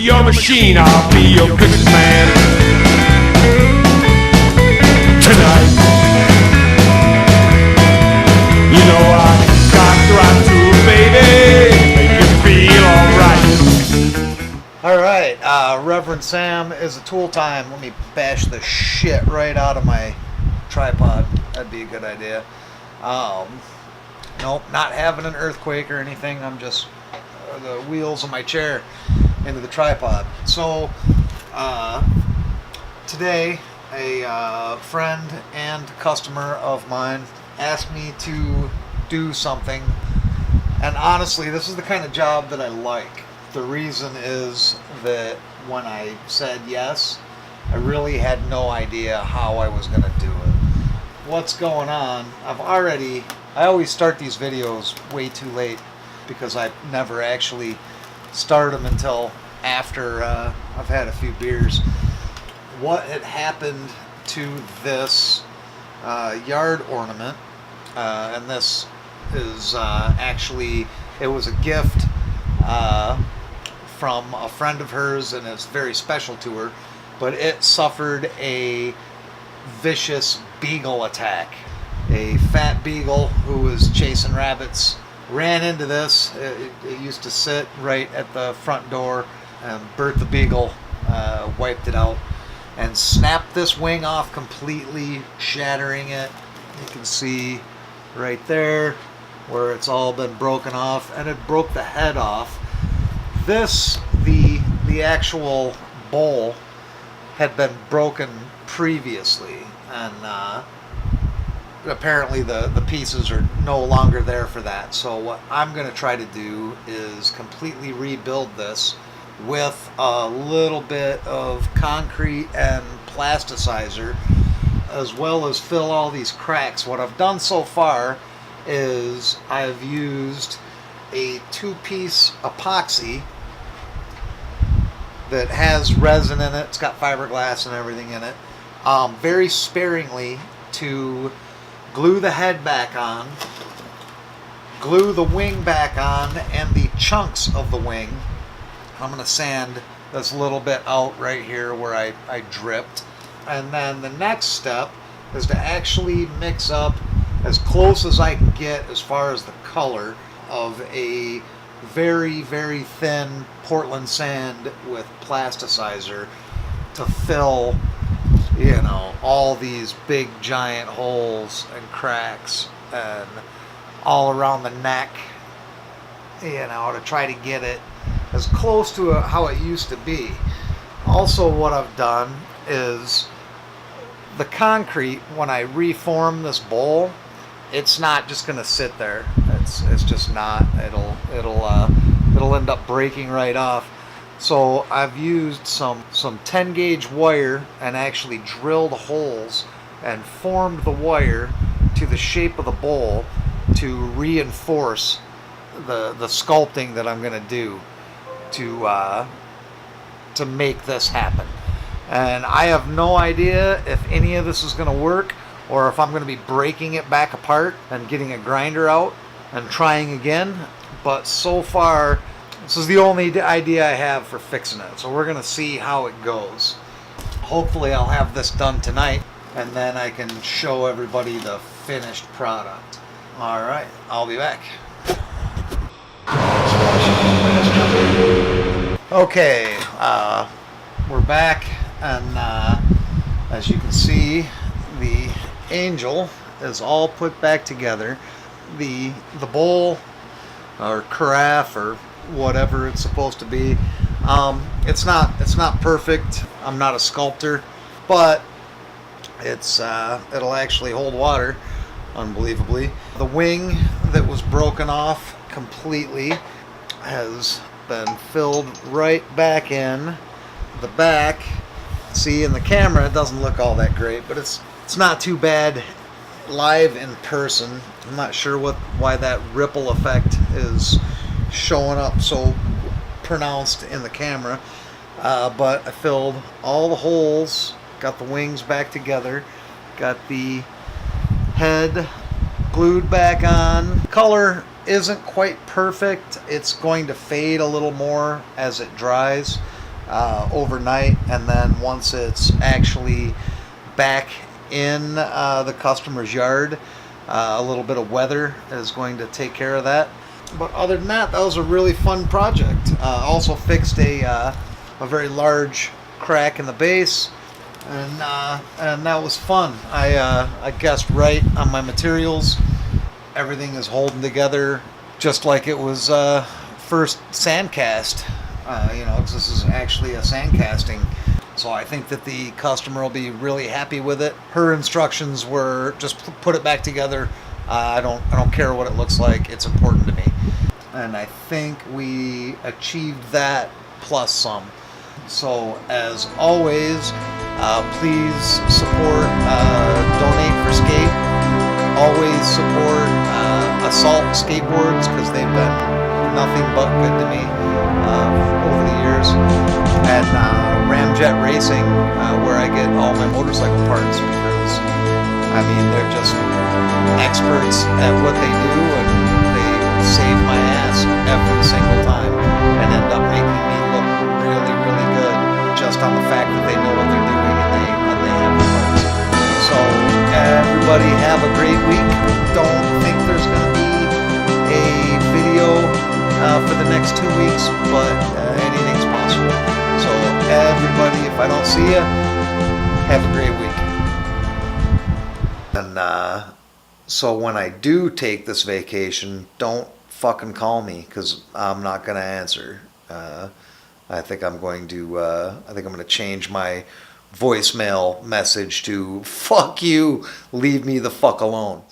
your machine, I'll be your Christmas man. Tonight, you know I got the right tool, baby, make you feel alright. Alright, Reverend Sam is a tool time. Let me bash the shit right out of my tripod. That'd be a good idea. Nope, not having an earthquake or anything. I'm just the wheels of my chair into the tripod. So, today, a friend and customer of mine asked me to do something. And honestly, this is the kind of job that I like. The reason is that when I said yes, I really had no idea how I was going to do it. What's going on? I always start these videos way too late because I never actually start them until after I've had a few beers. What had happened to this yard ornament, and this is actually, it was a gift from a friend of hers, and it's very special to her, but it suffered a vicious beagle attack. A fat beagle who was chasing rabbits ran into this. It used to sit right at the front door, and Bert the beagle wiped it out and snapped this wing off completely, shattering it. You can see right there where it's all been broken off, and it broke the head off. This, the actual bowl had been broken previously, and apparently the pieces are no longer there for that. So what I'm going to try to do is completely rebuild this with a little bit of concrete and plasticizer, as well as fill all these cracks. What I've done so far is I've used a 2-piece epoxy that has resin in it. It's got fiberglass and everything in it, very sparingly, to glue the head back on, glue the wing back on, and the chunks of the wing. I'm going to sand this little bit out right here where I dripped. And then the next step is to actually mix up as close as I can get as far as the color of a very, very thin Portland sand with plasticizer to fill, you know, all these big giant holes and cracks and all around the neck, you know, to try to get it as close to how it used to be. Also, what I've done is the concrete, when I reform this bowl, it's not just going to sit there. It's just not. It'll end up breaking right off. So I've used some 10 gauge wire and actually drilled holes and formed the wire to the shape of the bowl to reinforce the sculpting that I'm going to do to make this happen. And I have no idea if any of this is going to work, or if I'm going to be breaking it back apart and getting a grinder out and trying again. But so far, this is the only idea I have for fixing it. So we're going to see how it goes. Hopefully I'll have this done tonight, and then I can show everybody the finished product. Alright, I'll be back. Okay, we're back, and as you can see, the angel is all put back together. The bowl or carafe or whatever it's supposed to be, it's not perfect. I'm not a sculptor, but it'll actually hold water, unbelievably. The wing that was broken off completely has been filled right back in. The back, see, in the camera it doesn't look all that great, but it's not too bad live in person. I'm not sure why that ripple effect is showing up so pronounced in the camera, but I filled all the holes, got the wings back together, got the head glued back on. Color isn't quite perfect. It's going to fade a little more as it dries, overnight, and then once it's actually back in the customer's yard, a little bit of weather is going to take care of that. But other than that, that was a really fun project. Also fixed a very large crack in the base, and that was fun. I guessed right on my materials. Everything is holding together just like it was first sandcast. 'Cause this is actually a sand casting. So I think that the customer will be really happy with it. Her instructions were just put it back together. I don't care what it looks like. It's important to me. And I think we achieved that plus some. So as always, please support Donate for Skate. Always support Assault Skateboards, because they've been nothing but good to me over the years. And Ramjet Racing, where I get all my motorcycle parts, because they're just experts at what they do, and they save my ass every single time and end up making me look really, really good just on the fact that they know what they're doing and they have the parts. So everybody have a great week. Don't think there's going to be a video for the next 2 weeks, but anything's possible. So everybody, if I don't see you, have a great week. And so when I do take this vacation, don't fucking call me, because I'm not going to answer. I think I'm going to change my voicemail message to "fuck you, leave me the fuck alone."